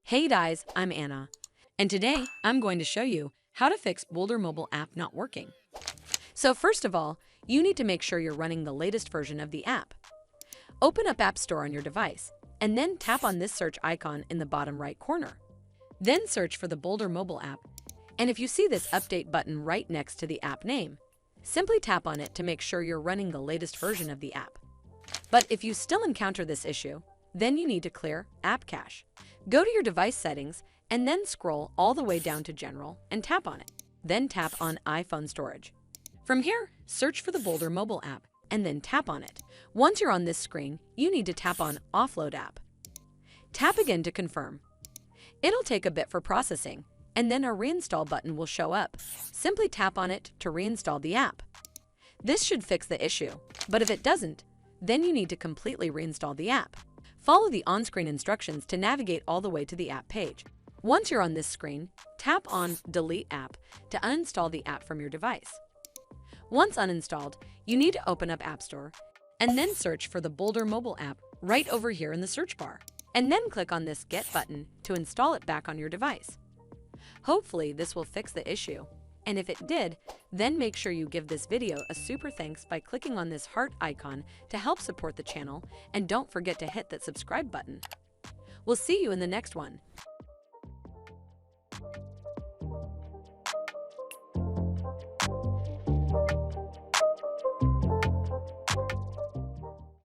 Hey guys, I'm Anna, and today I'm going to show you how to fix Bulder mobile app not working. So first of all, you need to make sure you're running the latest version of the app. Open up App Store on your device, and then tap on this search icon in the bottom right corner. Then search for the Bulder mobile app, and if you see this update button right next to the app name, simply tap on it to make sure you're running the latest version of the app. But if you still encounter this issue, then you need to clear App Cache. Go to your device settings and then scroll all the way down to General and tap on it. Then tap on iPhone Storage. From here, search for the Bulder mobile app and then tap on it. Once you're on this screen, you need to tap on Offload App. Tap again to confirm. It'll take a bit for processing, and then a Reinstall button will show up. Simply tap on it to reinstall the app. This should fix the issue, but if it doesn't, then you need to completely reinstall the app. Follow the on-screen instructions to navigate all the way to the app page. Once you're on this screen, tap on Delete App to uninstall the app from your device. Once uninstalled, you need to open up App Store and then search for the Bulder mobile app right over here in the search bar, and then click on this Get button to install it back on your device. Hopefully this will fix the issue, and if it did, then make sure you give this video a super thanks by clicking on this heart icon to help support the channel, and don't forget to hit that subscribe button. We'll see you in the next one.